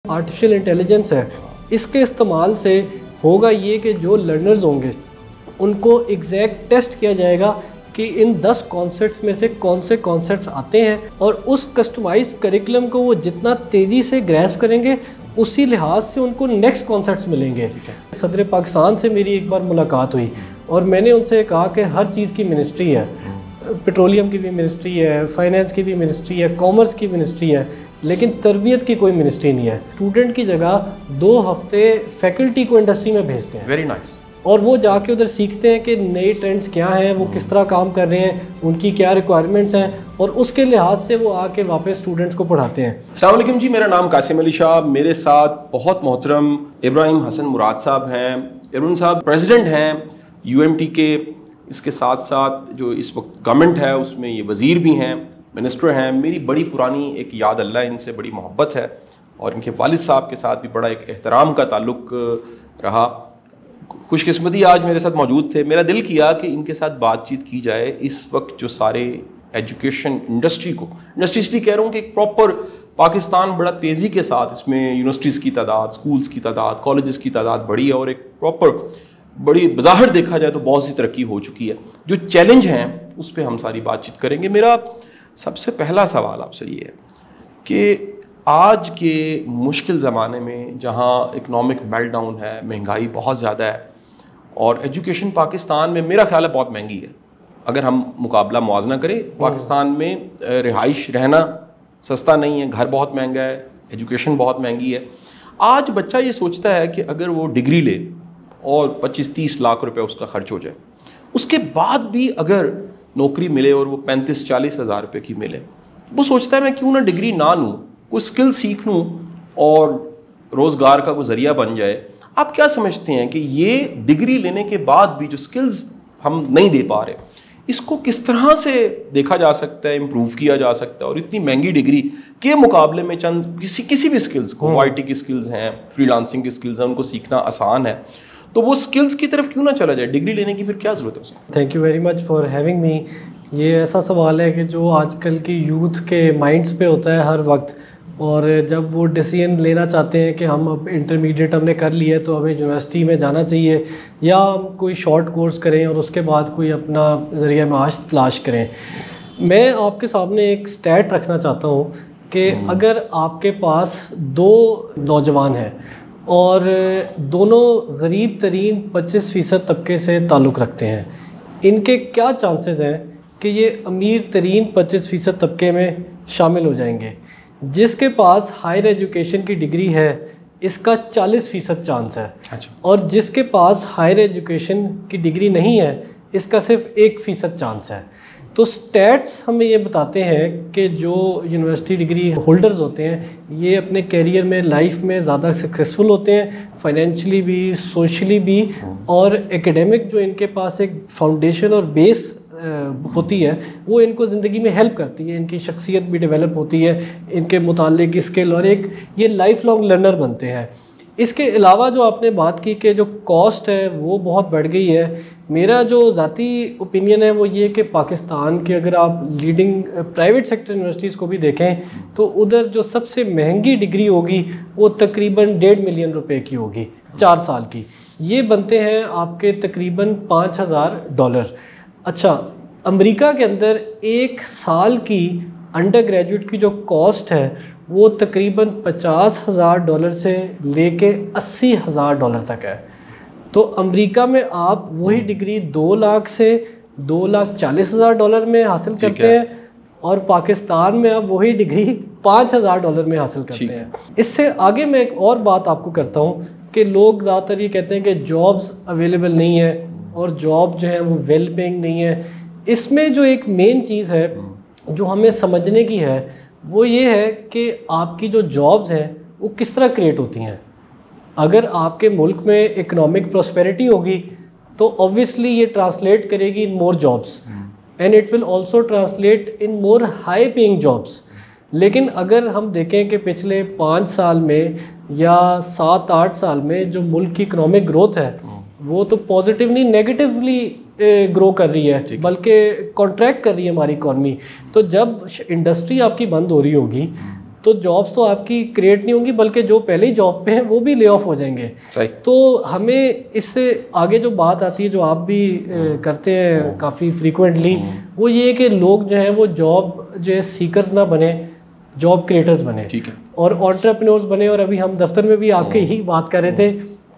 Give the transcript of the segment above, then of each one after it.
Artificial intelligence है, इसके इस्तेमाल से होगा ये कि जो लर्नर्स होंगे उनको एग्जैक्ट टेस्ट किया जाएगा कि इन 10 कॉन्सेप्ट्स में से कौन से कॉन्सेप्ट्स आते हैं और उस कस्टमाइज करिकुलम को वो जितना तेज़ी से ग्रैस्प करेंगे उसी लिहाज से उनको नेक्स्ट कॉन्सेप्ट्स मिलेंगे। सदर पाकिस्तान से मेरी एक बार मुलाकात हुई और मैंने उनसे कहा कि हर चीज़ की मिनिस्ट्री है, पेट्रोलियम की भी मिनिस्ट्री है, फाइनेंस की भी मिनिस्ट्री है, कॉमर्स की मिनिस्ट्री है, लेकिन तरबियत की कोई मिनिस्ट्री नहीं है। स्टूडेंट की जगह 2 हफ्ते फैकल्टी को इंडस्ट्री में भेजते हैं। Very nice. और वो जाके उधर सीखते हैं कि नए ट्रेंड्स क्या हैं, वो किस तरह काम कर रहे हैं, उनकी क्या रिक्वायरमेंट्स हैं और उसके लिहाज से वो आके वापस स्टूडेंट्स को पढ़ाते हैं। अस्सलाम वालेकुम जी, मेरा नाम कासिम अली शाह, मेरे साथ बहुत मोहतरम इब्राहिम हसन मुराद साहब हैं। इब्राहिम साहब प्रेसिडेंट हैं UMT के, इसके साथ साथ जो इस वक्त गवर्नमेंट है उसमें ये वज़ीर भी हैं, मिनिस्टर हैं। मेरी बड़ी पुरानी एक याद अल्लाह इनसे बड़ी मोहब्बत है और इनके वालिद साहब के साथ भी बड़ा एक एहतराम का ताल्लुक़ रहा। खुशकिस्मती आज मेरे साथ मौजूद थे, मेरा दिल किया कि इनके साथ बातचीत की जाए। इस वक्त जो सारे एजुकेशन इंडस्ट्री इसलिए कह रहा हूँ कि एक प्रॉपर पाकिस्तान बड़ा तेज़ी के साथ इसमें यूनिवर्सिटीज़ की तादाद, स्कूल्स की तादाद, कॉलेजेस की तादाद बढ़ी है और एक प्रॉपर बड़ी बज़ाहिर देखा जाए तो बहुत सी तरक्की हो चुकी है। जो चैलेंज हैं उस पर हम सारी बातचीत करेंगे। मेरा सबसे पहला सवाल आपसे ये है कि आज के मुश्किल ज़माने में जहाँ इकनॉमिक मेल्टडाउन है, महंगाई बहुत ज़्यादा है और एजुकेशन पाकिस्तान में मेरा ख्याल है बहुत महंगी है। अगर हम मुकाबला मुआवजा करें, पाकिस्तान में रिहाइश रहना सस्ता नहीं है, घर बहुत महंगा है, एजुकेशन बहुत महंगी है। आज बच्चा ये सोचता है कि अगर वो डिग्री ले और 25-30 लाख रुपए उसका खर्च हो जाए, उसके बाद भी अगर नौकरी मिले और वो 35-40 हज़ार रुपये की मिले, वो सोचता है मैं क्यों ना डिग्री ना लूँ, कोई स्किल सीख लूँ और रोज़गार का कोई ज़रिया बन जाए। आप क्या समझते हैं कि ये डिग्री लेने के बाद भी जो स्किल्स हम नहीं दे पा रहे, इसको किस तरह से देखा जा सकता है, इम्प्रूव किया जा सकता है और इतनी महंगी डिग्री के मुकाबले में चंद किसी भी स्किल्स को, IT की स्किल्स हैं, फ्रीलांसिंग की स्किल्स हैं, उनको सीखना आसान है, तो वो स्किल्स की तरफ क्यों ना चला जाए? डिग्री लेने की फिर क्या ज़रूरत है उसको? Thank you very much for having me. ये ऐसा सवाल है कि जो आजकल की यूथ के माइंड्स पे होता है हर वक्त, और जब वो डिसीजन लेना चाहते हैं कि हम अब इंटरमीडिएट हमने कर लिया है तो हमें यूनिवर्सिटी में जाना चाहिए या हम कोई शॉर्ट कोर्स करें और उसके बाद कोई अपना ज़रिया माश तलाश करें। मैं आपके सामने एक स्टैट रखना चाहता हूँ कि अगर आपके पास 2 नौजवान हैं और दोनों गरीब तरीन 25% तबके से ताल्लुक़ रखते हैं, इनके क्या चांसेस हैं कि ये अमीर तरीन 25% तबके में शामिल हो जाएंगे? जिसके पास हायर एजुकेशन की डिग्री है इसका 40% चांस है। अच्छा। और जिसके पास हायर एजुकेशन की डिग्री नहीं है इसका सिर्फ 1% चांस है। तो स्टैट्स हमें ये बताते हैं कि जो यूनिवर्सिटी डिग्री होल्डर्स होते हैं ये अपने कैरियर में, लाइफ में ज़्यादा सक्सेसफुल होते हैं, फाइनेंशियली भी, सोशली भी, और एकेडमिक जो इनके पास एक फाउंडेशन और बेस होती है वो इनको ज़िंदगी में हेल्प करती है, इनकी शख्सियत भी डेवलप होती है, इनके मुताल्लिक स्किल, और एक ये लाइफ लॉन्ग लर्नर बनते हैं। इसके अलावा जो आपने बात की कि जो कॉस्ट है वो बहुत बढ़ गई है, मेरा जो ज़ाती ओपिनियन है वो ये कि पाकिस्तान के अगर आप लीडिंग प्राइवेट सेक्टर यूनिवर्सिटीज़ को भी देखें तो उधर जो सबसे महंगी डिग्री होगी वो तकरीबन 1.5 मिलियन रुपए की होगी 4 साल की। ये बनते हैं आपके तकरीबन $5,000। अच्छा, अमेरिका के अंदर 1 साल की अंडर ग्रेजुएट की जो कॉस्ट है वो तकरीबन $50,000 से लेके $80,000 तक है। तो अमेरिका में आप वही डिग्री 2 लाख से $2,40,000 में हासिल करते हैं और पाकिस्तान में आप वही डिग्री $5,000 में हासिल करते हैं। इससे आगे मैं एक और बात आपको करता हूँ कि लोग ज़्यादातर ये कहते हैं कि जॉब्स अवेलेबल नहीं है और जॉब जो है वो वेल पेइंग नहीं है। इसमें जो एक मेन चीज़ है जो हमें समझने की है वो ये है कि आपकी जो जॉब्स हैं वो किस तरह क्रिएट होती हैं। अगर आपके मुल्क में इकोनॉमिक प्रॉस्पेरिटी होगी तो ऑब्वियसली ये ट्रांसलेट करेगी in more jobs and it will also translate in more high paying jobs. लेकिन अगर हम देखें कि पिछले 5 साल में या 7-8 साल में जो मुल्क की इकोनॉमिक ग्रोथ है वो तो पॉजिटिवली नेगेटिवली ग्रो कर रही है, बल्कि कॉन्ट्रैक्ट कर रही है हमारी इकॉनमी। तो जब इंडस्ट्री आपकी बंद हो रही होगी तो जॉब्स तो आपकी क्रिएट नहीं होंगी, बल्कि जो पहले ही जॉब पे हैं वो भी ले ऑफ हो जाएंगे। सही। तो हमें इससे आगे जो बात आती है, जो आप भी करते हैं काफ़ी फ्रीक्वेंटली, वो ये है कि लोग जो हैं वो जॉब जो है सीकर्स ना बने, जॉब क्रिएटर्स बने। ठीक है। और एंटरप्रेन्योर्स बने। और अभी हम दफ्तर में भी आपके यही बात कर रहे थे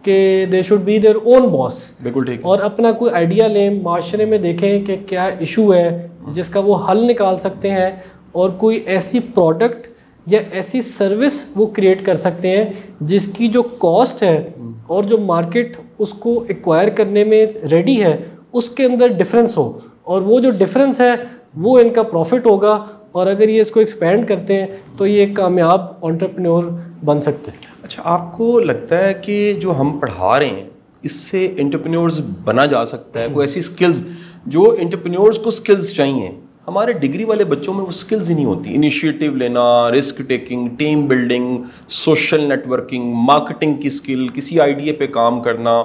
कि they should be their own boss. बिल्कुल ठीक है। और अपना कोई आइडिया लें, माशरे में देखें कि क्या इशू है जिसका वो हल निकाल सकते हैं, और कोई ऐसी प्रोडक्ट या ऐसी सर्विस वो क्रिएट कर सकते हैं जिसकी जो कॉस्ट है और जो मार्केट उसको एक्वायर करने में रेडी है उसके अंदर डिफरेंस हो, और वो जो डिफरेंस है वो इनका प्रॉफिट होगा। और अगर ये इसको एक्सपेंड करते हैं तो ये एक कामयाब एंटरप्रेन्योर बन सकते हैं। अच्छा, आपको लगता है कि जो हम पढ़ा रहे हैं इससे एंटरप्रेन्योर्स बना जा सकता है? कोई ऐसी स्किल्स जो एंटरप्रेन्योर्स को स्किल्स चाहिए, हमारे डिग्री वाले बच्चों में वो स्किल्स ही नहीं होती। इनिशिएटिव लेना, risk taking, team building, social networking, marketing की स्किल, किसी आइडिया पे काम करना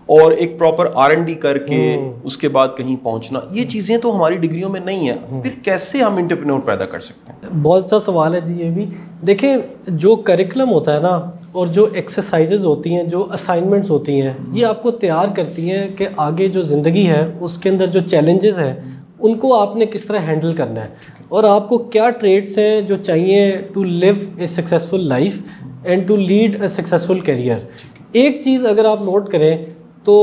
और एक प्रॉपर R&D करके उसके बाद कहीं पहुंचना, ये चीज़ें तो हमारी डिग्रियों में नहीं है। फिर कैसे हम एंटरप्रेन्योर पैदा कर सकते हैं? बहुत अच्छा सवाल है जी ये भी। देखें, जो करिकुलम होता है ना, और जो एक्सरसाइजेज होती हैं, जो असाइनमेंट्स होती हैं, ये आपको तैयार करती हैं कि आगे जो ज़िंदगी है उसके अंदर जो चैलेंजेस हैं उनको आपने किस तरह हैंडल करना है, और आपको क्या ट्रेड्स हैं जो चाहिए to live a successful life and to lead a successful career. एक चीज़ अगर आप नोट करें तो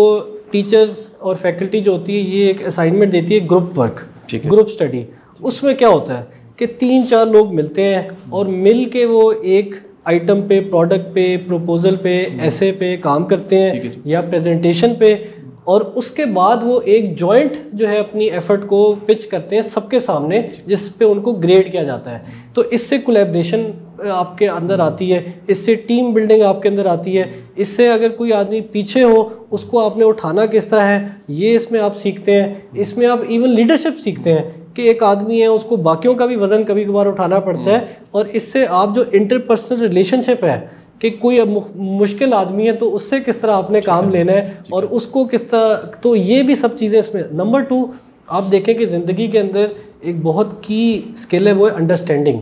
टीचर्स और फैकल्टी जो होती है ये एक असाइनमेंट देती है, ग्रुप वर्क, ग्रुप स्टडी। उसमें क्या होता है कि 3-4 लोग मिलते हैं और मिल के वो एक आइटम पे, प्रोडक्ट पे, प्रपोजल पे, ऐसे पे काम करते हैं या प्रेजेंटेशन पे, और उसके बाद वो एक जॉइंट जो है अपनी एफर्ट को पिच करते हैं सबके सामने, जिस पे उनको ग्रेड किया जाता है। तो इससे कोलैबोरेशन आपके अंदर आती है, इससे टीम बिल्डिंग आपके अंदर आती है, इससे अगर कोई आदमी पीछे हो उसको आपने उठाना किस तरह है ये इसमें आप सीखते हैं। इसमें आप इवन लीडरशिप सीखते हैं कि एक आदमी है उसको बाकियों का भी वज़न कभी कभार उठाना पड़ता है, और इससे आप जो इंटरपर्सनल रिलेशनशिप है कि कोई मुश्किल आदमी है तो उससे किस तरह आपने काम लेना है और उसको किस तरह, तो ये भी सब चीज़ें इसमें। नंबर 2, आप देखें कि ज़िंदगी के अंदर एक बहुत की स्किल है, वो है अंडरस्टैंडिंग।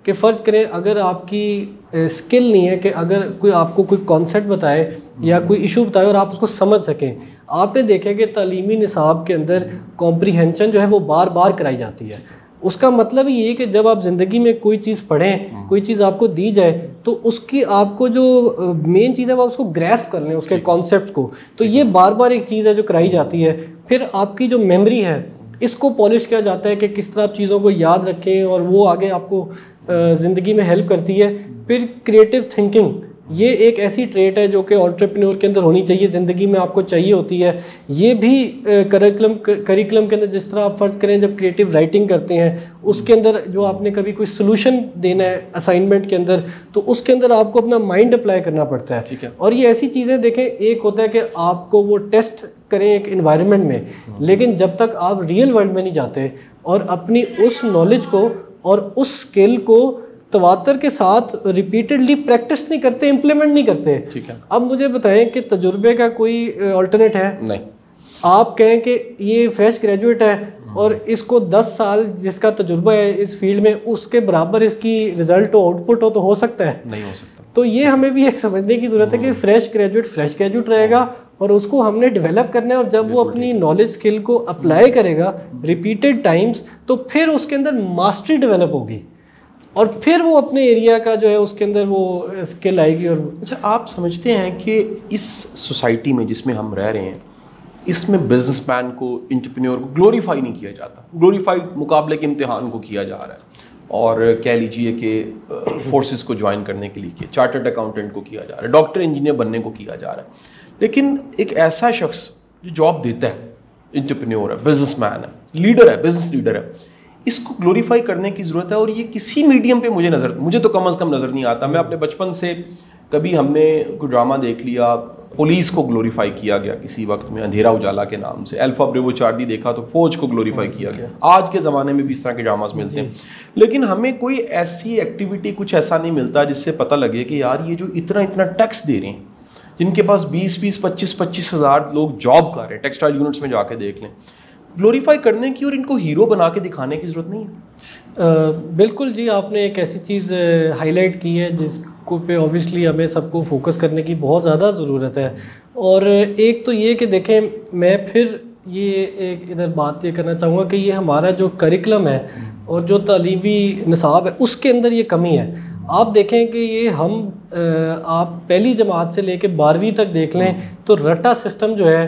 कि फ़र्ज़ करें अगर आपकी स्किल नहीं है कि अगर कोई आपको कोई कॉन्सेप्ट बताए या कोई इशू बताए और आप उसको समझ सकें। आपने देखा कि तालीमी निसाब के अंदर कॉम्प्रीहेंशन जो है वो बार बार कराई जाती है। उसका मतलब ये है कि जब आप ज़िंदगी में कोई चीज़ पढ़ें, कोई चीज़ आपको दी जाए, तो उसकी आपको जो मेन चीज़ है वो उसको ग्रैस्प कर लें उसके कॉन्सेप्ट को। तो ये बार बार एक चीज़ है जो कराई जाती है। फिर आपकी जो मेमोरी है इसको पॉलिश किया जाता है कि किस तरह आप चीज़ों को याद रखें, और वो आगे आपको ज़िंदगी में हेल्प करती है। फिर क्रिएटिव थिंकिंग, ये एक ऐसी ट्रेट है जो कि एंटरप्रेन्योर के अंदर होनी चाहिए, ज़िंदगी में आपको चाहिए होती है। ये भी करिकुलम के अंदर, जिस तरह आप फ़र्ज़ करें जब क्रिएटिव राइटिंग करते हैं उसके अंदर जो आपने कभी कोई सोल्यूशन देना है असाइनमेंट के अंदर, तो उसके अंदर आपको अपना माइंड अप्लाई करना पड़ता है। ठीक है। और ये ऐसी चीज़ें देखें, एक होता है कि आपको वो टेस्ट करें एक इन्वायरमेंट में, लेकिन जब तक आप रियल वर्ल्ड में नहीं जाते और अपनी उस नॉलेज को और उस स्किल को तवातर के साथ रिपीटेडली प्रैक्टिस नहीं करते, इम्प्लीमेंट नहीं करते। ठीक है। अब मुझे बताएं कि तजुर्बे का कोई अल्टरनेट है? नहीं। आप कहें कि ये फ्रेश ग्रेजुएट है और इसको 10 साल जिसका तजुर्बा है इस फील्ड में, उसके बराबर इसकी रिजल्ट हो, आउटपुट हो, तो हो सकता है? नहीं हो सकता। तो ये हमें भी एक समझने की ज़रूरत है कि फ्रेश ग्रेजुएट रहेगा और उसको हमने डेवलप करना है, और जब वो अपनी नॉलेज स्किल को अप्लाई करेगा रिपीटेड टाइम्स, तो फिर उसके अंदर मास्टरी डेवलप होगी और फिर वो अपने एरिया का जो है उसके अंदर वो स्किल आएगी। और अच्छा, आप समझते हैं कि इस सोसाइटी में जिसमें हम रह रहे हैं, इसमें बिजनेसमैन को, एंटरप्रेन्योर को ग्लोरीफाई नहीं किया जाता, ग्लोरीफाइड मुकाबले के इम्तिहान को किया जा रहा है, और कह लीजिए कि फोर्सेस को ज्वाइन करने के लिए चार्टर्ड अकाउंटेंट को किया जा रहा है, डॉक्टर इंजीनियर बनने को किया जा रहा है। लेकिन एक ऐसा शख्स जो जॉब देता है, एंटरप्रेन्योर है, बिजनेसमैन है, लीडर है, बिजनेस लीडर है, इसको ग्लोरीफाई करने की ज़रूरत है। और ये किसी मीडियम पे मुझे तो कम अज़ कम नज़र नहीं आता। मैं अपने बचपन से कभी हमने कोई ड्रामा देख लिया, पुलिस को ग्लोरीफाई किया गया किसी वक्त में अंधेरा उजाला के नाम से, अल्फा ब्रेवो चार्ली देखा तो फौज को ग्लोरीफाई किया गया। आज के ज़माने में भी इस तरह के ड्रामास मिलते हैं, लेकिन हमें कोई ऐसी एक्टिविटी, कुछ ऐसा नहीं मिलता जिससे पता लगे कि यार ये जो इतना टैक्स दे रहे हैं, जिनके पास 20-25 हज़ार लोग जॉब कर रहे हैं, टेक्सटाइल यूनिट्स में जाके देख लें, ग्लोरीफाई करने की और इनको हीरो बना के दिखाने की ज़रूरत नहीं है। बिल्कुल जी, आपने एक ऐसी चीज़ हाईलाइट की है जिसको पे ऑब्वियसली हमें सबको फोकस करने की बहुत ज़्यादा ज़रूरत है। और एक तो ये कि देखें, मैं फिर ये एक इधर बात ये करना चाहूँगा कि ये हमारा जो करिकुलम है और जो तालीमी निसाब है उसके अंदर ये कमी है। आप देखें कि ये हम आप पहली जमात से लेके 12वीं तक देख लें तो रट्टा सिस्टम जो है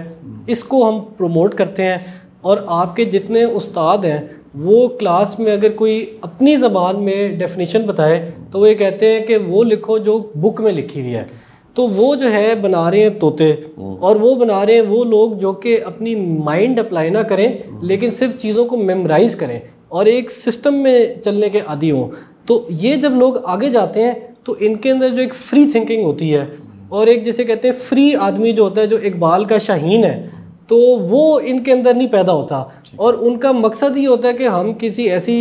इसको हम प्रमोट करते हैं। और आपके जितने उस्ताद हैं वो क्लास में अगर कोई अपनी ज़बान में डेफिनेशन बताए तो वो ये कहते हैं कि वो लिखो जो बुक में लिखी हुई है। तो वो जो है बना रहे हैं तोते, और वो बना रहे हैं वो लोग जो कि अपनी माइंड अप्लाई ना करें लेकिन सिर्फ चीज़ों को मेमोराइज़ करें और एक सिस्टम में चलने के आदी हों। तो ये जब लोग आगे जाते हैं तो इनके अंदर जो एक फ्री थिंकिंग होती है और एक जिसे कहते हैं फ्री आदमी जो होता है, जो इकबाल का शाहीन है, तो वो इनके अंदर नहीं पैदा होता। और उनका मकसद ही होता है कि हम किसी ऐसी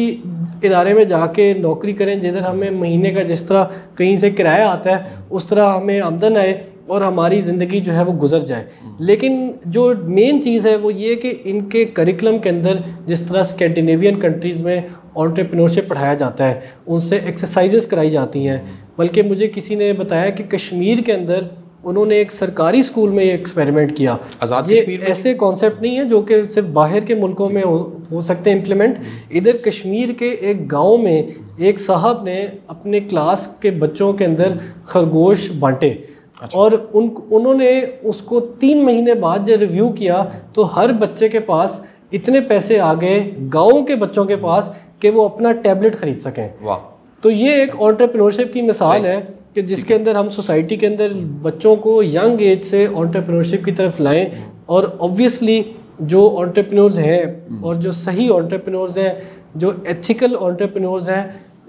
इदारे में जाके नौकरी करें जिधर हमें महीने का जिस तरह कहीं से किराया आता है उस तरह हमें आमदन आए और हमारी ज़िंदगी जो है वो गुजर जाए। लेकिन जो मेन चीज़ है वो ये कि इनके करिकुलम के अंदर जिस तरह स्कैंडिनेवियन कंट्रीज़ में एंटरप्रेन्योरशिप पढ़ाया जाता है, उनसे एक्सरसाइजेस कराई जाती हैं। बल्कि मुझे किसी ने बताया कि कश्मीर के अंदर उन्होंने एक सरकारी स्कूल में ये एक्सपेरिमेंट किया। आज़ाद ये कश्मीर में ऐसे कॉन्सेप्ट नहीं है जो कि सिर्फ बाहर के मुल्कों में हो सकते हैं इम्प्लीमेंट। इधर कश्मीर के एक गांव में एक साहब ने अपने क्लास के बच्चों के अंदर खरगोश बांटे। अच्छा। और उन्होंने उसको 3 महीने बाद जब रिव्यू किया तो हर बच्चे के पास इतने पैसे आ गए गाँव के बच्चों के पास कि वो अपना टैबलेट खरीद सकें। वाह। तो ये एक एंटरप्रेन्योरशिप की मिसाल है कि जिसके अंदर हम सोसाइटी के अंदर बच्चों को यंग एज से एंटरप्रेन्योरशिप की तरफ लाएं। और ऑब्वियसली जो एंटरप्रेन्योर्स हैं और जो सही एंटरप्रेन्योर्स हैं, जो एथिकल एंटरप्रेन्योर्स हैं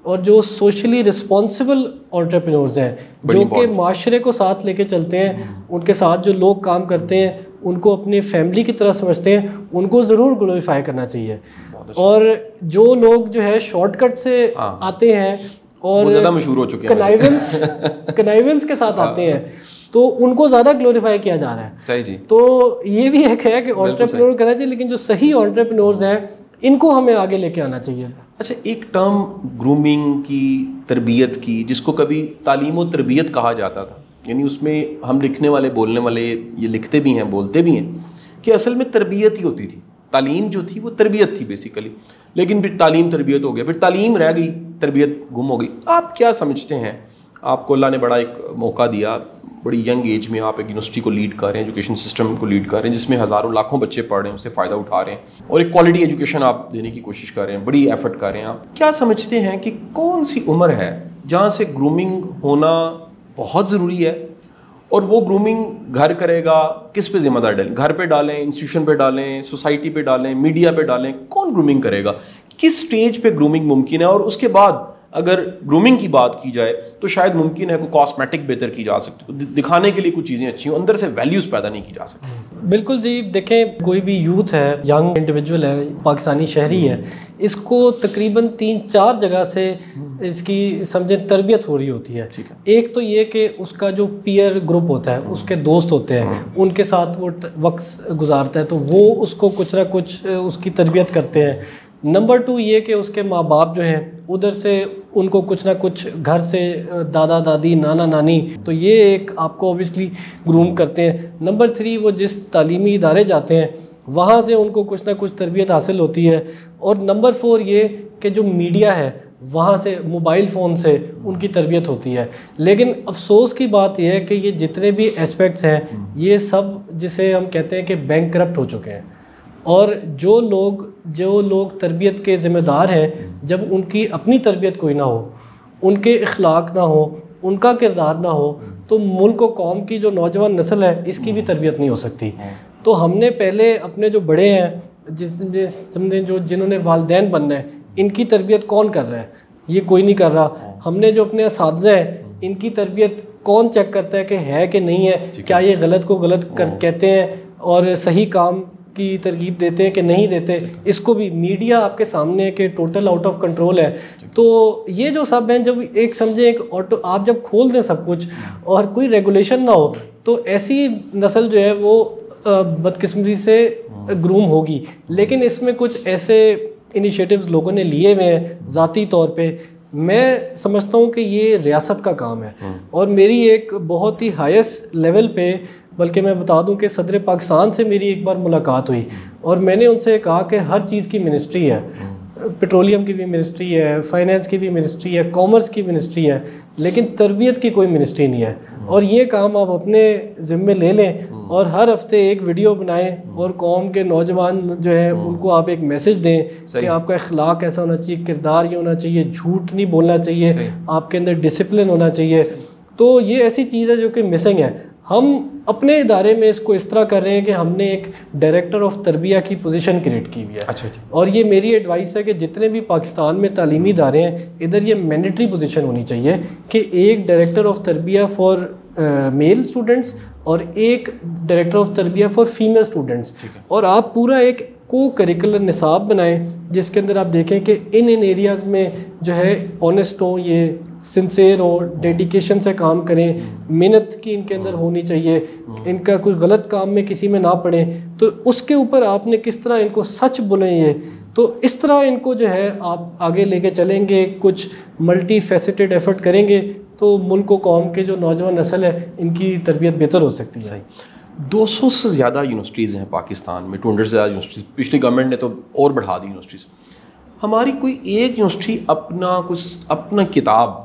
और जो सोशली रिस्पॉन्सिबल एंटरप्रेन्योर्स हैं, जो कि माशरे को साथ लेके चलते हैं, उनके साथ जो लोग काम करते हैं उनको अपनी फैमिली की तरह समझते हैं, उनको ज़रूर ग्लोरीफाई करना चाहिए। और जो लोग जो है शॉर्टकट से आते हैं और ज़्यादा मशहूर हो चुके हैं, कनाइवेंस के साथ आते हैं, तो उनको ज़्यादा ग्लोरीफाई किया जा रहा है। सही जी। तो ये भी एक है कि एंटरप्रेन्योर करना चाहिए, लेकिन जो सही एंटरप्रेन्योर्स हैं इनको हमें आगे लेके आना चाहिए। अच्छा, एक टर्म ग्रूमिंग की, तरबियत की, जिसको कभी तालीम और तरबियत कहा जाता था, यानी उसमें हम लिखने वाले बोलने वाले ये लिखते भी हैं बोलते भी हैं कि असल में तरबियत ही होती थी। तालीम जो थी वो तरबियत थी बेसिकली, लेकिन फिर तालीम तरबियत हो गया, फिर तालीम रह गई, तरबियत गुम हो गई। आप क्या समझते हैं, आपको अल्लाह ने बड़ा एक मौका दिया, बड़ी यंग एज में आप एक यूनिवर्सिटी को लीड कर रहे हैं, एजुकेशन सिस्टम को लीड कर रहे हैं जिसमें हज़ारों लाखों बच्चे पढ़ रहे हैं, उससे फ़ायदा उठा रहे हैं और एक क्वालिटी एजुकेशन आप देने की कोशिश कर रहे हैं, बड़ी एफर्ट कर रहे हैं। आप क्या समझते हैं कि कौन सी उम्र है जहाँ से ग्रूमिंग होना बहुत ज़रूरी है, और वो ग्रूमिंग घर करेगा, किस पे जिम्मेदार डालें, घर पे डालें, इंस्टीट्यूशन पे डालें, सोसाइटी पे डालें, मीडिया पे डालें, कौन ग्रूमिंग करेगा, किस स्टेज पे ग्रूमिंग मुमकिन है? और उसके बाद अगर ग्रूमिंग की बात की जाए तो शायद मुमकिन है कोई कॉस्मेटिक बेहतर की जा सकती है, दिखाने के लिए कुछ चीज़ें अच्छी हों, अंदर से वैल्यूज़ पैदा नहीं की जा सकती। बिल्कुल जी, देखें कोई भी यूथ है, यंग इंडिविजुअल है, पाकिस्तानी शहरी है, इसको तकरीबन 3-4 जगह से इसकी समझें तरबियत हो रही होती है। एक तो ये कि उसका जो पीयर ग्रुप होता है, उसके दोस्त होते हैं, उनके साथ वो वक्त गुजारता है, तो वो उसको कुछ ना कुछ उसकी तरबियत करते हैं। नंबर 2 ये कि उसके माँ बाप जो हैं उधर से उनको कुछ ना कुछ घर से दादा दादी नाना नानी, तो ये एक आपको ऑब्वियसली ग्रूम करते हैं। नंबर 3 वो जिस तालीमी इदारे जाते हैं वहाँ से उनको कुछ ना कुछ तरबियत हासिल होती है। और नंबर 4 ये कि जो मीडिया है वहाँ से, मोबाइल फ़ोन से उनकी तरबियत होती है। लेकिन अफसोस की बात यह है कि ये जितने भी एस्पेक्ट्स हैं ये सब जिसे हम कहते हैं कि बैंकरप्ट हो चुके हैं। और जो लोग तरबियत के ज़िम्मेदार हैं, जब उनकी अपनी तरबियत कोई ना हो, उनके अखलाक ना हो, उनका किरदार ना हो, तो मुल्क व कौम की जो नौजवान नस्ल है इसकी भी तरबियत नहीं हो सकती। तो हमने पहले अपने जो बड़े हैं जिन्होंने वालिदैन बनना है, इनकी तरबियत कौन कर रहा है? ये कोई नहीं कर रहा। हमने जो अपने असातिज़ा हैं इनकी तरबियत कौन चेक करता है कि है कि नहीं है, क्या ये गलत को गलत कहते हैं और सही काम की तरगीब देते हैं कि नहीं देते? इसको भी मीडिया आपके सामने के टोटल आउट ऑफ कंट्रोल है। तो ये जो सब हैं, जब एक समझे एक ऑटो आप जब खोल दें सब कुछ और कोई रेगुलेशन ना हो, तो ऐसी नस्ल जो है वो बदकिस्मती से ग्रूम होगी। लेकिन इसमें कुछ ऐसे इनिशिएटिव्स लोगों ने लिए हुए हैं ज़ाती तौर पे, मैं समझता हूँ कि ये रियासत का काम है। और मेरी एक बहुत ही हाईएस्ट लेवल पे, बल्कि मैं बता दूं कि सदर पाकिस्तान से मेरी एक बार मुलाकात हुई और मैंने उनसे कहा कि हर चीज़ की मिनिस्ट्री है, पेट्रोलियम की भी मिनिस्ट्री है, फाइनेंस की भी मिनिस्ट्री है, कॉमर्स की मिनिस्ट्री है, लेकिन तरबियत की कोई मिनिस्ट्री नहीं है। और ये काम आप अपने ज़िम्मे ले लें और हर हफ्ते एक वीडियो बनाएं और कौम के नौजवान जो है उनको आप एक मैसेज दें कि आपका अखलाक ऐसा होना चाहिए, किरदार ये होना चाहिए, झूठ नहीं बोलना चाहिए, आपके अंदर डिसिप्लिन होना चाहिए। तो ये ऐसी चीज़ है जो कि मिसिंग है। हम अपने इदारे में इसको इस तरह कर रहे हैं कि हमने एक डायरेक्टर ऑफ तरबिया की पोजीशन क्रिएट की हुई है। अच्छा। और ये मेरी एडवाइस है कि जितने भी पाकिस्तान में तालीमी इदारे हैं, इधर ये मैंडेटरी पोजीशन होनी चाहिए कि एक डायरेक्टर ऑफ तरबिया फॉर मेल स्टूडेंट्स और एक डायरेक्टर ऑफ तरबिया फॉर फीमेल स्टूडेंट्स, और आप पूरा एक को करिकुलर निसाब बनाएं जिसके अंदर आप देखें कि इन एरियाज़ में जो है ऑनेस्ट हो, ये सिंसेयर हो, डेडिकेशन से काम करें, मेहनत की इनके अंदर होनी चाहिए, इनका कोई गलत काम में किसी में ना पड़े, तो उसके ऊपर आपने किस तरह इनको सच बोलेंगे, तो इस तरह इनको जो है आप आगे लेके चलेंगे, कुछ मल्टी फैसेटेड एफर्ट करेंगे तो मुल्क को कौम के जो नौजवान नस्ल है इनकी तरबियत बेहतर हो सकती है। 200 से ज़्यादा यूनिवर्सिटीज़ हैं पाकिस्तान में, 200 से ज़्यादा यूनिवर्सिटीज़, पिछली गवर्नमेंट ने तो और बढ़ा दी यूनिवर्सिटीज़। हमारी कोई एक यूनिवर्सिटी अपना किताब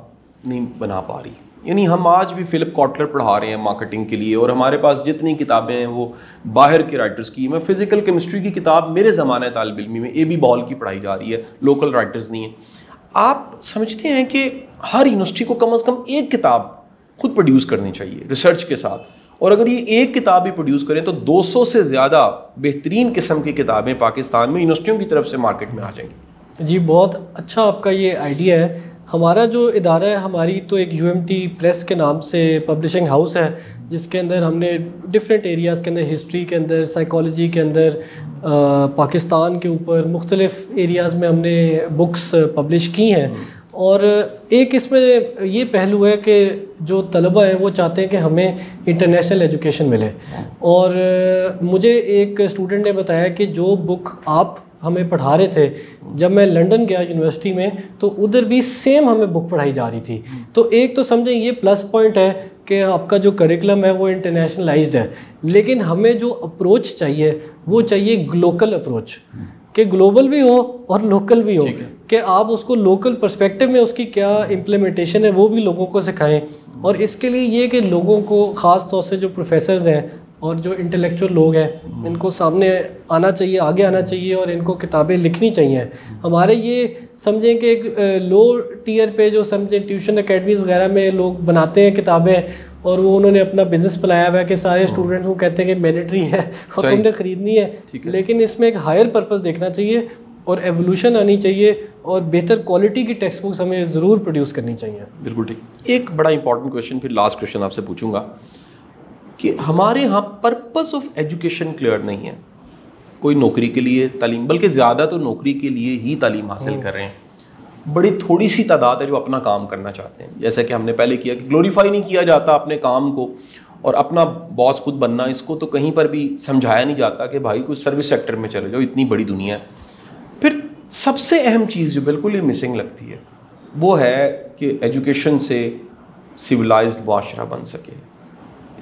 नहीं बना पा रही। यानी हम आज भी फिलिप कॉटलर पढ़ा रहे हैं मार्केटिंग के लिए, और हमारे पास जितनी किताबें हैं वो बाहर के राइटर्स की। मैं फ़िज़िकल केमिस्ट्री की किताब मेरे ज़माने तालिब इल्मी में AB बॉल की पढ़ाई जा रही है, लोकल राइटर्स नहीं है। आप समझते हैं कि हर यूनिवर्सिटी को कम से कम एक किताब खुद प्रोड्यूस करनी चाहिए रिसर्च के साथ, और अगर ये एक किताब भी प्रोड्यूस करें तो 200 से ज़्यादा बेहतरीन किस्म की किताबें पाकिस्तान में यूनिवर्सिटियों की तरफ से मार्केट में आ जाएंगी। जी, बहुत अच्छा आपका ये आइडिया है। हमारा जो इदारा है, हमारी तो एक UMT प्रेस के नाम से पब्लिशिंग हाउस है जिसके अंदर हमने डिफरेंट एरियाज़ के अंदर, हिस्ट्री के अंदर, साइकोलॉजी के अंदर, पाकिस्तान के ऊपर मुख्तलिफ़ एरियाज़ में हमने बुक्स पब्लिश की हैं। और एक इसमें ये पहलू है कि जो तलबा हैं वो चाहते हैं कि हमें इंटरनेशनल एजुकेशन मिले, और मुझे एक स्टूडेंट ने बताया कि जो बुक आप हमें पढ़ा रहे थे, जब मैं लंदन गया यूनिवर्सिटी में तो उधर भी सेम हमें बुक पढ़ाई जा रही थी। तो एक तो समझें ये प्लस पॉइंट है कि आपका जो करिकुलम है वो इंटरनेशनलाइज्ड है, लेकिन हमें जो अप्रोच चाहिए वो चाहिए ग्लोकल अप्रोच, कि ग्लोबल भी हो और लोकल भी हो, कि आप उसको लोकल पर्सपेक्टिव में उसकी क्या इम्प्लीमेंटेशन है वो भी लोगों को सिखाएं। और इसके लिए ये कि लोगों को ख़ास तौर से जो प्रोफेसर्स हैं और जो इंटेलेक्चुअल लोग हैं इनको सामने आना चाहिए, आगे आना चाहिए, और इनको किताबें लिखनी चाहिए। हमारे ये समझें कि एक लो टियर पे जो समझें ट्यूशन अकेडमीज़ वगैरह में लोग बनाते हैं किताबें, और वो उन्होंने अपना बिज़नेस बनाया हुआ है कि सारे स्टूडेंट्स को कहते हैं कि मैंडेटरी है और तुमने ख़रीदनी है, लेकिन इसमें एक हायर पर्पस देखना चाहिए और एवोल्यूशन आनी चाहिए, और बेहतर क्वालिटी की टेक्स्ट बुक्स हमें ज़रूर प्रोड्यूस करनी चाहिए। बिल्कुल ठीक। एक बड़ा इंपॉर्टेंट क्वेश्चन, फिर लास्ट क्वेश्चन आपसे पूछूंगा कि हमारे यहाँ पर्पस ऑफ एजुकेशन क्लियर नहीं है। कोई नौकरी के लिए तालीम, बल्कि ज़्यादा तो नौकरी के लिए ही तालीम हासिल कर रहे हैं। बड़ी थोड़ी सी तादाद है जो अपना काम करना चाहते हैं। जैसे कि हमने पहले किया कि ग्लोरीफाई नहीं किया जाता अपने काम को, और अपना बॉस खुद बनना, इसको तो कहीं पर भी समझाया नहीं जाता कि भाई कुछ सर्विस सेक्टर में चले जाओ, इतनी बड़ी दुनिया है। फिर सबसे अहम चीज़ जो बिल्कुल ही मिसिंग लगती है वो है कि एजुकेशन से सिविलाइज्ड माशरा बन सके,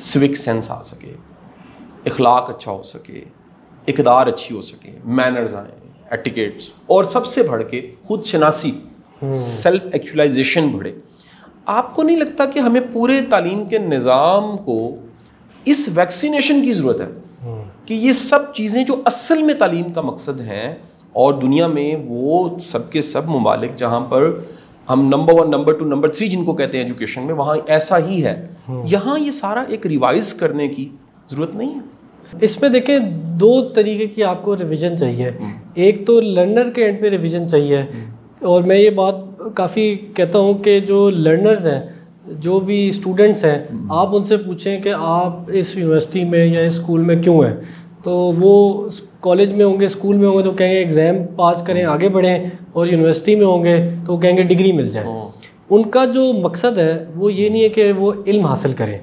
सिविक सेंस आ सके, इखलाक अच्छा हो सके, इक़दार अच्छी हो सके, मैनर्स आए, एटिकेट्स, और सबसे बढ़ के खुद शनासी, सेल्फ एक्चुअलाइजेशन बढ़े। आपको नहीं लगता कि हमें पूरे तालीम के निज़ाम को इस वैक्सीनेशन की ज़रूरत है कि ये सब चीज़ें जो असल में तालीम का मकसद हैं, और दुनिया में वो सबके सब ममालिक जहाँ पर हम नंबर 1, नंबर 2, नंबर 3 जिनको कहते हैं एजुकेशन में, वहाँ ऐसा ही है। यहाँ ये सारा एक रिवाइज करने की ज़रूरत नहीं है। इसमें देखें 2 तरीके की आपको रिवीजन चाहिए। एक तो लर्नर के एंड पे रिवीजन चाहिए, और मैं ये बात काफ़ी कहता हूँ कि जो लर्नर्स हैं, जो भी स्टूडेंट्स हैं, आप उनसे पूछें कि आप इस यूनिवर्सिटी में या इस स्कूल में क्यों हैं, तो वो कॉलेज में होंगे, स्कूल में होंगे तो कहेंगे एग्ज़ाम पास करें, आगे बढ़ें, और यूनिवर्सिटी में होंगे तो कहेंगे डिग्री मिल जाए। उनका जो मकसद है वो ये नहीं है कि वो इल्म हासिल करें।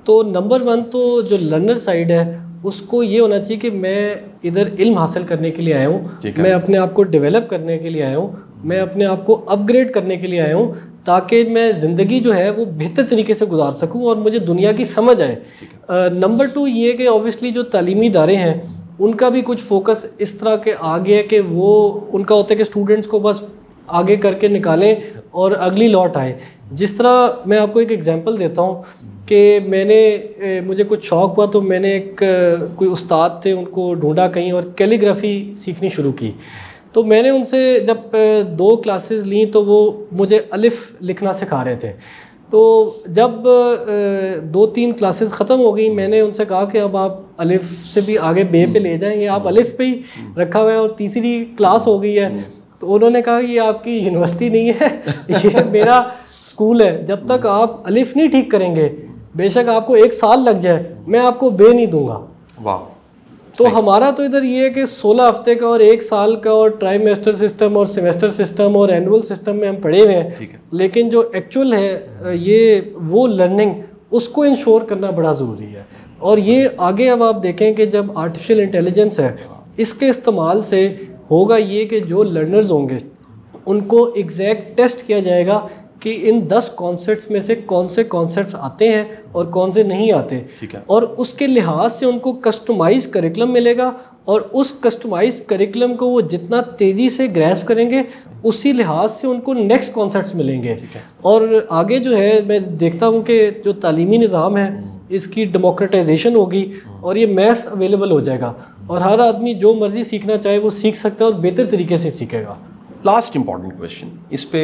तो नंबर 1 तो जो लर्नर साइड है उसको ये होना चाहिए कि मैं इधर इल्म हासिल करने के लिए आया हूँ, मैं अपने आप को डेवलप करने के लिए आया हूँ, मैं अपने आप को अपग्रेड करने के लिए आया हूँ, ताकि मैं ज़िंदगी जो है वो बेहतर तरीके से गुजार सकूँ और मुझे दुनिया की समझ आए। नंबर 2 ये कि ऑब्वियसली जो तालीमी इदारे हैं उनका भी कुछ फोकस इस तरह के आगे है कि वो उनका होता है कि स्टूडेंट्स को बस आगे करके निकालें और अगली लौट आए। जिस तरह मैं आपको एक एग्जांपल देता हूँ कि मुझे कुछ शौक़ हुआ तो मैंने कोई उस्ताद थे उनको ढूंढा कहीं और कैलीग्राफी सीखनी शुरू की। तो मैंने उनसे जब 2 क्लासेस ली तो वो मुझे अलिफ़ लिखना सिखा रहे थे। तो जब 2-3 क्लासेस ख़त्म हो गई मैंने उनसे कहा कि अब आप अलिफ़ से भी आगे बे पे ले जाएं, ये आप अलिफ़ पे ही रखा हुआ है और तीसरी क्लास हो गई है। तो उन्होंने कहा ये आपकी यूनिवर्सिटी नहीं है, ये मेरा स्कूल है, जब तक आप अलिफ़ नहीं ठीक करेंगे बेशक आपको 1 साल लग जाए मैं आपको बे नहीं दूंगा। वाह। तो हमारा तो इधर ये है कि 16 हफ्ते का और 1 साल का और ट्राइमेस्टर सिस्टम और सेमेस्टर सिस्टम और एनुअल सिस्टम में हम पढ़े हुए हैं, लेकिन जो एक्चुअल है ये वो लर्निंग उसको इंश्योर करना बड़ा ज़रूरी है। और ये आगे अब आप देखें कि जब आर्टिफिशियल इंटेलिजेंस है इसके इस्तेमाल से होगा ये कि जो लर्नर्स होंगे उनको एग्जैक्ट टेस्ट किया जाएगा कि इन 10 कॉन्सेप्ट्स में से कौन से कॉन्सेप्ट्स आते हैं और कौन से नहीं आते, और उसके लिहाज से उनको कस्टमाइज करिकुलम मिलेगा और उस कस्टमाइज करिकुलम को वो जितना तेज़ी से ग्रैस्प करेंगे उसी लिहाज से उनको नेक्स्ट कॉन्सेप्ट्स मिलेंगे। और आगे जो है मैं देखता हूँ कि जो तालीमी निज़ाम है इसकी डेमोक्रेटाइजेशन होगी और ये मैस अवेलेबल हो जाएगा और हर आदमी जो मर्ज़ी सीखना चाहे वो सीख सकता है और बेहतर तरीके से सीखेगा। लास्ट इंपॉर्टेंट क्वेश्चन इस पे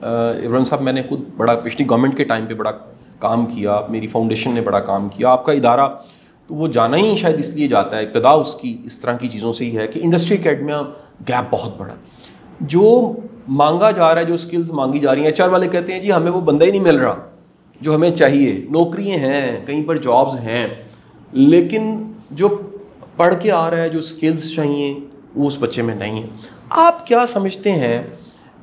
इब्राहिम साहब, मैंने खुद बड़ा पिछली गवर्नमेंट के टाइम पे बड़ा काम किया, मेरी फाउंडेशन ने बड़ा काम किया, आपका इदारा तो वो जाना ही शायद इसलिए जाता है, इब्तदा उसकी इस तरह की चीज़ों से ही है कि इंडस्ट्री अकेडमिया गैप बहुत बड़ा, जो मांगा जा रहा है, जो स्किल्स मांगी जा रही हैं, HR वाले कहते हैं जी हमें वो बंदा ही नहीं मिल रहा जो हमें चाहिए, नौकरियाँ हैं कहीं पर, जॉब्स हैं, लेकिन जो पढ़ के आ रहा है, जो स्किल्स चाहिए वो उस बच्चे में नहीं है। आप क्या समझते हैं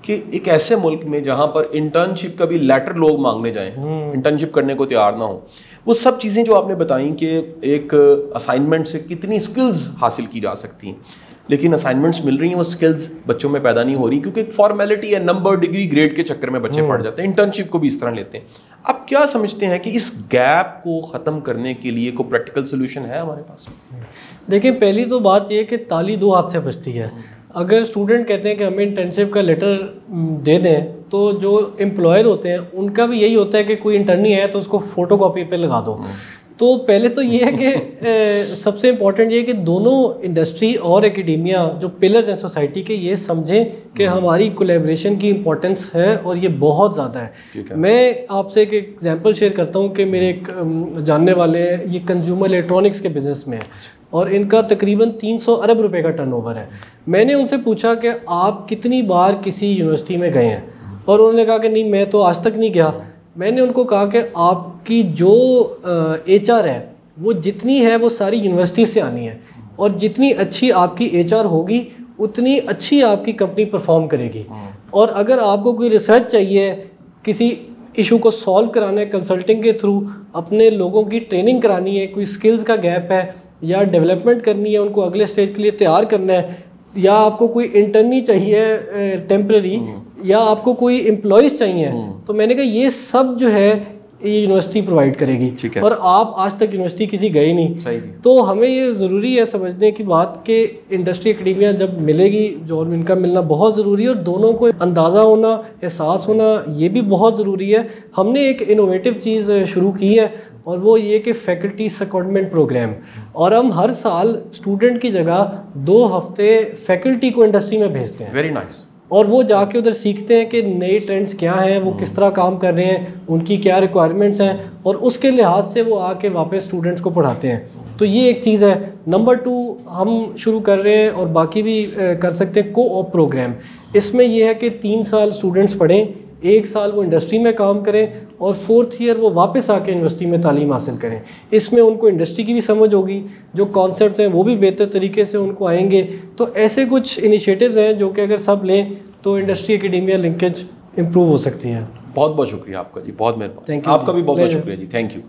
कि एक ऐसे मुल्क में जहाँ पर इंटर्नशिप का भी लेटर लोग मांगने जाएं, इंटर्नशिप करने को तैयार ना हो, वो सब चीज़ें जो आपने बताई कि एक असाइनमेंट से कितनी स्किल्स हासिल की जा सकती हैं, लेकिन असाइनमेंट्स मिल रही हैं वो स्किल्स बच्चों में पैदा नहीं हो रही क्योंकि एक फॉर्मेलिटी है, नंबर, डिग्री, ग्रेड के चक्कर में बच्चे पढ़ जाते हैं, इंटर्नशिप को भी इस तरह लेते हैं। आप क्या समझते हैं कि इस गैप को ख़त्म करने के लिए कोई प्रैक्टिकल सोल्यूशन है हमारे पास? देखिए, पहली तो बात ये कि ताली 2 हाथ से बजती है। अगर स्टूडेंट कहते हैं कि हमें इंटर्नशिप का लेटर दे दें तो जो एम्प्लॉयर होते हैं उनका भी यही होता है कि कोई इंटर्नी है तो उसको फ़ोटोकॉपी पे लगा दो। तो पहले तो ये है कि सबसे इम्पॉर्टेंट ये है कि दोनों इंडस्ट्री और एकेडेमिया जो पिलर्स हैं सोसाइटी के, ये समझें कि हमारी कोलैबोरेशन की इम्पोर्टेंस है और ये बहुत ज़्यादा है। मैं आपसे एक एग्जांपल शेयर करता हूँ कि मेरे एक जानने वाले हैं, ये कंज्यूमर इलेक्ट्रॉनिक्स के बिज़नेस में है और इनका तकरीबन 300 अरब रुपए का टर्नओवर है। मैंने उनसे पूछा कि आप कितनी बार किसी यूनिवर्सिटी में गए हैं, और उन्होंने कहा कि नहीं मैं तो आज तक नहीं गया। मैंने उनको कहा कि आपकी जो HR है वो जितनी है वो सारी यूनिवर्सिटी से आनी है, और जितनी अच्छी आपकी HR होगी उतनी अच्छी आपकी कंपनी परफॉर्म करेगी। और अगर आपको कोई रिसर्च चाहिए, किसी इशू को सॉल्व कराना है कंसल्टिंग के थ्रू, अपने लोगों की ट्रेनिंग करानी है, कोई स्किल्स का गैप है या डेवलपमेंट करनी है, उनको अगले स्टेज के लिए तैयार करना है, या आपको कोई इंटर्नी चाहिए टेम्पररी, या आपको कोई एम्प्लॉयज़ चाहिए, तो मैंने कहा ये सब जो है ये यूनिवर्सिटी प्रोवाइड करेगी। और आप आज तक यूनिवर्सिटी किसी गए नहीं, तो हमें ये ज़रूरी है समझने की बात कि इंडस्ट्री एकेडेमिया जब मिलेगी, जो इनका मिलना बहुत ज़रूरी है, और दोनों को अंदाज़ा होना, एहसास होना ये भी बहुत ज़रूरी है। हमने एक इनोवेटिव चीज़ शुरू की है और वो ये कि फैकल्टी सेकंडमेंट प्रोग्राम, और हम हर साल स्टूडेंट की जगह 2 हफ्ते फैकल्टी को इंडस्ट्री में भेजते हैं। Very nice. और वो जाके उधर सीखते हैं कि नए ट्रेंड्स क्या हैं, वो किस तरह काम कर रहे हैं, उनकी क्या रिक्वायरमेंट्स हैं, और उसके लिहाज से वो आके वापस स्टूडेंट्स को पढ़ाते हैं। तो ये एक चीज़ है। नंबर 2 हम शुरू कर रहे हैं और बाकी भी कर सकते हैं को-ऑप प्रोग्राम। इसमें यह है कि 3 साल स्टूडेंट्स पढ़ें, 1 साल वो इंडस्ट्री में काम करें और 4th ईयर वो वापस आके यूनिवर्सिटी में तालीम हासिल करें। इसमें उनको इंडस्ट्री की भी समझ होगी, जो कॉन्सेप्ट्स हैं वो भी बेहतर तरीके से उनको आएंगे। तो ऐसे कुछ इनिशिएटिव्स हैं जो कि अगर सब लें तो इंडस्ट्री एकेडेमिया लिंकेज इम्प्रूव हो सकती है। बहुत बहुत शुक्रिया आपका जी, बहुत मेहरबानी। Thank you. आपका भी बहुत बहुत शुक्रिया जी, थैंक यू।